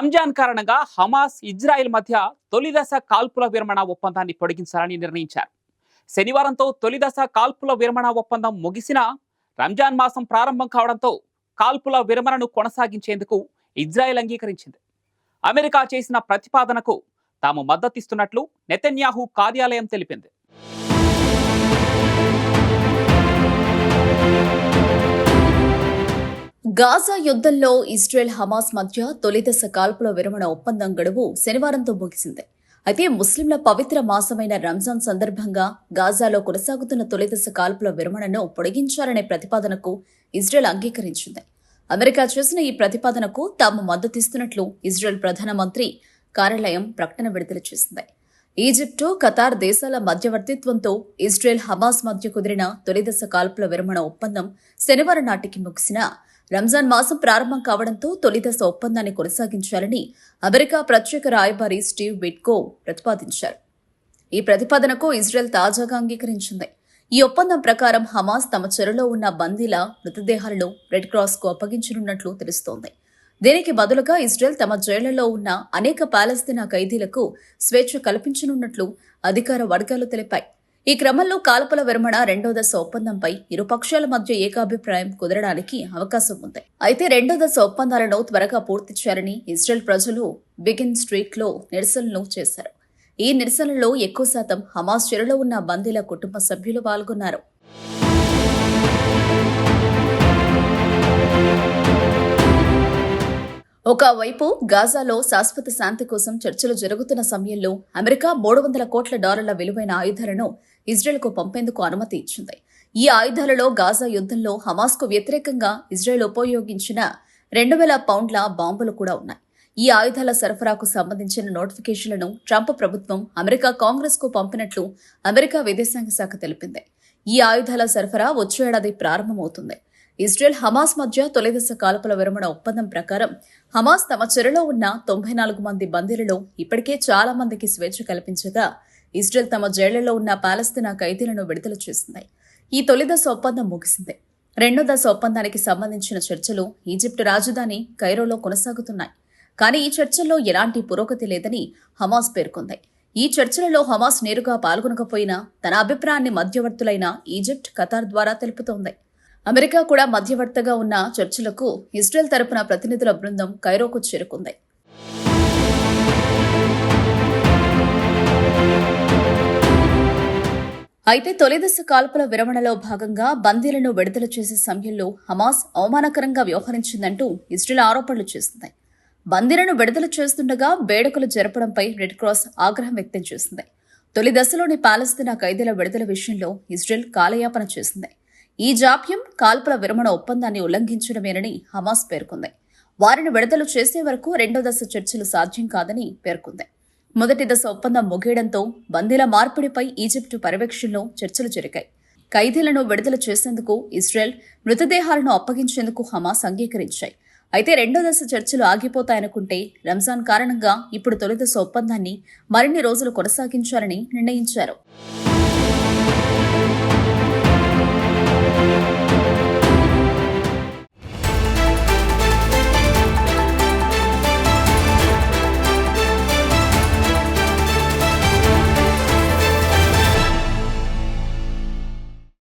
రంజాన్ కారణంగా Hamas Israel మధ్య తొలిదశ కాల్పుల విరమణ ఒప్పందాన్ని పొడిగించాలని నిర్ణయించారు. శనివారంతో తొలిదశ కాల్పుల విరమణ ఒప్పందం ముగిసినా రంజాన్ మాసం ప్రారంభం కావడంతో కాల్పుల విరమణను కొనసాగించేందుకు ఇజ్రాయెల్ అంగీకరించింది. అమెరికా చేసిన ప్రతిపాదనకు తాము మద్దతిస్తున్నట్లు నెతన్యాహు కార్యాలయం తెలిపింది. గాజా యుద్ధంలో ఇజ్రాయెల్ హమాస్ మధ్య తొలిదశ కాల్పుల విరమణ ఒప్పందం గడువు శనివారంతో ముగిసింది. అయితే ముస్లింల పవిత్ర మాసమైన రంజాన్ సందర్భంగా గాజాలో కొనసాగుతున్న తొలిదశ కాల్పుల విరమణను పొడిగించాలనే ప్రతిపాదనకు ఇజ్రాయెల్ అంగీకరించింది. అమెరికా చేసిన ఈ ప్రతిపాదనకు తాము మద్దతిస్తున్నట్లు ఇజ్రాయెల్ ప్రధానమంత్రి కార్యాలయం ప్రకటన విడుదల చేసింది. ఈజిప్టు, ఖతార్ దేశాల మధ్యవర్తిత్వంతో ఇజ్రాయెల్ హమాస్ మధ్య కుదిరిన తొలిదశ కాల్పుల విరమణ ఒప్పందం శనివారం నాటికి ముగిసిన రంజాన్ మాసం ప్రారంభం కావడంతో తొలిదశ ఒప్పందాన్ని కొనసాగించాలని అమెరికా ప్రత్యేక రాయబారి స్టీవ్ విట్కో ప్రతిపాదించారు. ఈ ప్రతిపాదనకు ఇజ్రాయెల్ తాజాగా అంగీకరించింది. ఈ ఒప్పందం ప్రకారం హమాస్ తమ చెరలో ఉన్న బందీల మృతదేహాలను రెడ్ క్రాస్ కు అప్పగించనున్నట్లు తెలుస్తోంది. దీనికి బదులుగా ఇజ్రాయెల్ తమ జైళ్లలో ఉన్న అనేక పాలస్తీనా ఖైదీలకు స్వేచ్ఛ కల్పించనున్నట్లు అధికార వర్గాలు తెలిపాయి. ఈ క్రమంలో కాల్పుల విరమణ రెండో దశ ఒప్పందంపై ఇరు పక్షాల మధ్య ఏకాభిప్రాయం కుదరడానికి అవకాశం ఉంది. అయితే రెండో దశ ఒప్పందాలను త్వరగా పూర్తి చేయాలని ఇజ్రాయెల్ ప్రజలు బిగిన్ స్ట్రీట్ లో నిరసనలు చేశారు. ఈ నిరసనలో ఎక్కువ శాతం హమాస్ చెరలో ఉన్న బందీల కుటుంబ సభ్యులు పాల్గొన్నారు. ఒకవైపు గాజాలో శాశ్వత శాంతి కోసం చర్చలు జరుగుతున్న సమయంలో అమెరికా $300 కోట్ల విలువైన ఆయుధాలను ఇజ్రాయెల్కు పంపేందుకు అనుమతి ఇచ్చింది. ఈ ఆయుధాలలో గాజా యుద్ధంలో హమాస్కు వ్యతిరేకంగా ఇజ్రాయెల్ ఉపయోగించిన 2000 పౌండ్ల బాంబులు కూడా ఉన్నాయి. ఈ ఆయుధాల సరఫరాకు సంబంధించిన నోటిఫికేషన్లను ట్రంప్ ప్రభుత్వం అమెరికా కాంగ్రెస్కు పంపినట్లు అమెరికా విదేశాంగ శాఖ తెలిపింది. ఈ ఆయుధాల సరఫరా వచ్చే ఏడాది ప్రారంభమవుతుంది. ఇజ్రాయెల్ హమాస్ మధ్య తొలిదశ కాల్పుల విరమణ ఒప్పందం ప్రకారం హమాస్ తమ చెరలో ఉన్న 94 మంది బందీలలో ఇప్పటికే చాలా మందికి స్వేచ్ఛ కల్పించగా ఇజ్రాయెల్ తమ జైళ్లలో ఉన్న పాలస్తీనా ఖైదీలను విడుదల చేసింది. ఈ తొలిదశ ఒప్పందం ముగిసింది. రెండో దశ ఒప్పందానికి సంబంధించిన చర్చలు ఈజిప్టు రాజధాని కైరోలో కొనసాగుతున్నాయి. కానీ ఈ చర్చల్లో ఎలాంటి పురోగతి లేదని హమాస్ పేర్కొంది. ఈ చర్చలలో హమాస్ నేరుగా పాల్గొనకపోయినా తన అభిప్రాయాన్ని మధ్యవర్తులైన ఈజిప్ట్, ఖతార్ ద్వారా తెలుపుతోంది. అమెరికా కూడా మధ్యవర్తిగా ఉన్న చర్చలకు ఇజ్రాయెల్ తరపున ప్రతినిధుల బృందం కైరోకు చేరుకుంది. అయితే తొలిదశ కాల్పుల విరమణలో భాగంగా బందీలను విడుదల చేసే సమయంలో హమాస్ అవమానకరంగా వ్యవహరించిందంటూ ఇజ్రాయెల్ ఆరోపణలు చేసింది. బందీలను విడుదల చేస్తుండగా వేడుకలు జరపడంపై రెడ్ క్రాస్ ఆగ్రహం వ్యక్తం చేసింది. తొలి దశలోని పాలస్తీనా ఖైదీల విడుదల విషయంలో ఇజ్రాయెల్ కాలయాపన చేసింది. ఈ జాప్యం కాల్పుల విరమణ ఒప్పందాన్ని ఉల్లంఘించడమేనని హమాస్ పేర్కొంది. వారిని విడుదల చేసే వరకు రెండో దశ చర్చలు సాధ్యం కాదని పేర్కొంది. మొదటి దశ ఒప్పందం ముగియడంతో బందీల మార్పిడిపై ఈజిప్టు పర్యవేక్షణలో చర్చలు జరిగాయి. ఖైదీలను విడుదల చేసేందుకు ఇజ్రాయెల్, మృతదేహాలను అప్పగించేందుకు హమాస్ అంగీకరించాయి. అయితే రెండో దశ చర్చలు ఆగిపోతాయనుకుంటే రంజాన్ కారణంగా ఇప్పుడు తొలిదశ ఒప్పందాన్ని మరిన్ని రోజులు కొనసాగించాలని నిర్ణయించారు.